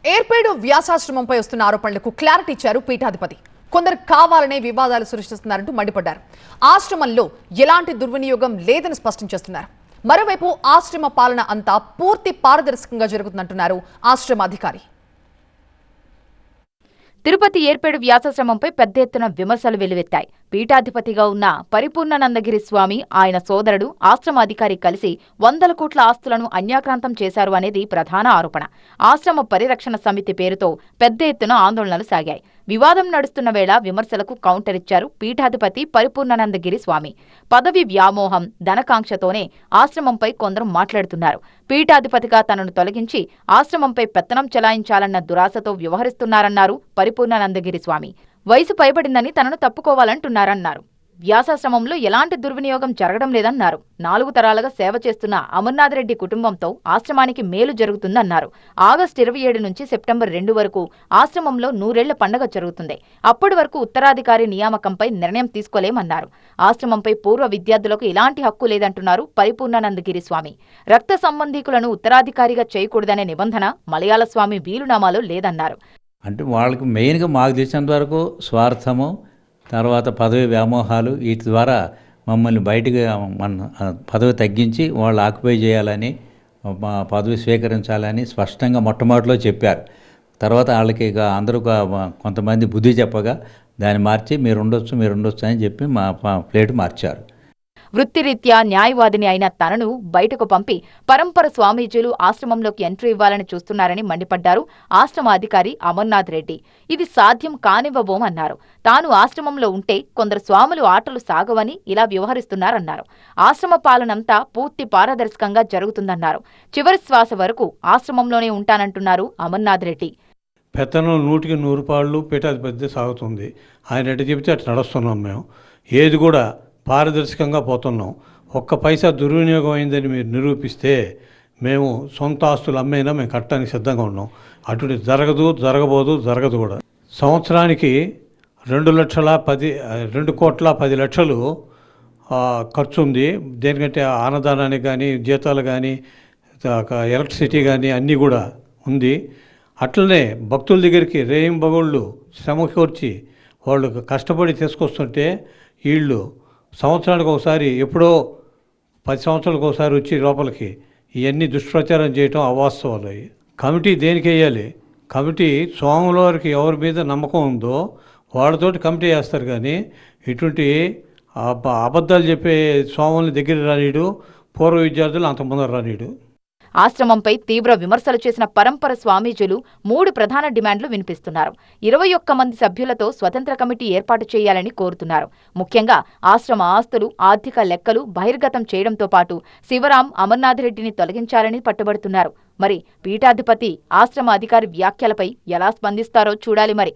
ఏర్పేడు వ్యాసాశ్రమంపై వస్తున్న ఆరోపణలకు క్లారిటీ ఇచ్చారు పీఠాధిపతి. కొందరు కావాలనే వివాదాలు సృష్టిస్తున్నారంటూ మండిపడ్డారు. ఆశ్రమంలో ఎలాంటి దుర్వినియోగం లేదని స్పష్టం చేస్తున్నారు. మరోవైపు ఆశ్రమ పాలన అంతా పూర్తి పారదర్శకంగా జరుగుతుందంటున్నారు ఆశ్రమ అధికారి. తిరుపతి ఏర్పేడు వ్యాసాశ్రమంపై పెద్ద ఎత్తున విమర్శలు వెల్లువెత్తాయి. పీఠాధిపతిగా ఉన్న పరిపూర్ణానందగిరి స్వామి, ఆయన సోదరుడు, ఆశ్రమ అధికారి కలిసి 100 కోట్ల ఆస్తులను అన్యాక్రాంతం చేశారు అనేది ప్రధాన ఆరోపణ. ఆశ్రమ పరిరక్షణ సమితి పేరుతో పెద్ద ఎత్తున ఆందోళనలు సాగాయి. వివాదం నడుస్తున్న వేళ విమర్శలకు కౌంటర్ ఇచ్చారు పీఠాధిపతి పరిపూర్ణానందగిరి స్వామి. పదవి వ్యామోహం, ధనకాంక్షతోనే ఆశ్రమంపై కొందరు మాట్లాడుతున్నారు. పీఠాధిపతిగా తనను తొలగించి ఆశ్రమంపై పెత్తనం చెలాయించాలన్న దురాశతో వ్యవహరిస్తున్నారన్నారు పరిపూర్ణానందగిరి స్వామి. వయసు పైబడిందని తనను తప్పుకోవాలంటున్నారన్నారు. వ్యాసాశ్రమంలో ఎలాంటి దుర్వినియోగం జరగడం లేదన్నారు. 4 తరాలుగా సేవ చేస్తున్న అమర్నాథ్ రెడ్డి కుటుంబంతో ఆశ్రమానికి మేలు జరుగుతుందన్నారు. ఆగస్టు 27 నుంచి సెప్టెంబర్ 2 వరకు ఆశ్రమంలో 100 పండుగ జరుగుతుంది. అప్పటి వరకు ఉత్తరాధికారి నియామకంపై నిర్ణయం తీసుకోలేమన్నారు. ఆశ్రమంపై పూర్వ విద్యార్థులకు ఎలాంటి హక్కు లేదంటున్నారు పరిపూర్ణానందగిరి స్వామి. రక్త సంబంధీకులను ఉత్తరాధికారిగా చేయకూడదనే నిబంధన మలయాళ స్వామి వీలునామాలో లేదన్నారు. అంటే వాళ్ళకి మెయిన్గా మాకు తెలిసినంత వరకు స్వార్థము, తర్వాత పదవి వ్యామోహాలు, వీటి ద్వారా మమ్మల్ని బయటకు పదవి తగ్గించి వాళ్ళు ఆక్యుపై చేయాలని, మా పదవి స్వీకరించాలని స్పష్టంగా మొట్టమొదటిలో చెప్పారు. తర్వాత వాళ్ళకి ఇక అందరూ కొంతమంది బుద్ధి చెప్పగా దాన్ని మార్చి మీరు ఉండొచ్చు అని చెప్పి మా ప్లేట్ మార్చారు. వృత్తిరీత్యా న్యాయవాదిని అయిన తనను బయటకు పంపి పరంపర స్వామీజీలు ఆశ్రమంలోకి ఎంట్రీ ఇవ్వాలని చూస్తున్నారని మండిపడ్డారు ఆశ్రమ అధికారి అమర్నాథ్ రెడ్డి. ఇది సాధ్యం కానివ్వబోమన్నారు. తాను ఆశ్రమంలో ఉంటే కొందరు స్వాములు ఆటలు సాగవని ఇలా వ్యవహరిస్తున్నారన్నారు. ఆశ్రమ పాలనంతా పూర్తి పారదర్శకంగా జరుగుతుందన్నారు. చివరి శ్వాస వరకు ఆశ్రమంలోనే ఉంటానంటున్నారు అమర్నాథ్ రెడ్డి. పెత్తనం 100కి 100 పాళ్ళు పీఠాధిపతి సాగుతుంది. ఆయన ఎటు చెబితే అటు నడుస్తున్నాం. మేము ఏది కూడా పారదర్శకంగా పోతున్నాం. ఒక్క పైసా దుర్వినియోగం అయిందని మీరు నిరూపిస్తే మేము సొంత ఆస్తులు అమ్మైనా మేము కట్టడానికి సిద్ధంగా ఉన్నాం. అటు జరగదు కూడా. సంవత్సరానికి 2,10,00,000 ఖర్చు ఉంది. దేనికంటే అన్నదానానికి కానీ, జీతాలు కానీ, ఎలక్ట్రిసిటీ కానీ అన్నీ కూడా ఉంది. అట్లనే భక్తుల దగ్గరికి రేయింబగోళ్ళు శ్రమ కోర్చి వాళ్ళు కష్టపడి తీసుకొస్తుంటే వీళ్ళు సంవత్సరానికి ఒకసారి, ఎప్పుడో 10 సంవత్సరాలకు ఒకసారి వచ్చి లోపలికి ఇవన్నీ దుష్ప్రచారం చేయటం అవాస్తవాలు. కమిటీ దేనికి వేయాలి? కమిటీ స్వాముల వారికి ఎవరి మీద నమ్మకం ఉందో వాళ్ళతోటి కమిటీ వేస్తారు. కానీ ఇటువంటి అబద్ధాలు చెప్పే స్వాముల దగ్గర రానీడు, పూర్వ విద్యార్థులు అంత ముందర రానీడు. ఆశ్రమంపై తీవ్ర విమర్శలు చేసిన పరంపర స్వామీజీలు 3 ప్రధాన డిమాండ్లు వినిపిస్తున్నారు. 21 మంది సభ్యులతో స్వతంత్ర కమిటీ ఏర్పాటు చేయాలని కోరుతున్నారు. ముఖ్యంగా ఆశ్రమ ఆస్తులు, ఆర్థిక లెక్కలు బహిర్గతం చేయడంతో పాటు శివరాం, అమర్నాథ్ రెడ్డిని తొలగించాలని పట్టుబడుతున్నారు. మరి పీఠాధిపతి ఆశ్రమ అధికారి వ్యాఖ్యలపై ఎలా స్పందిస్తారో చూడాలి మరి.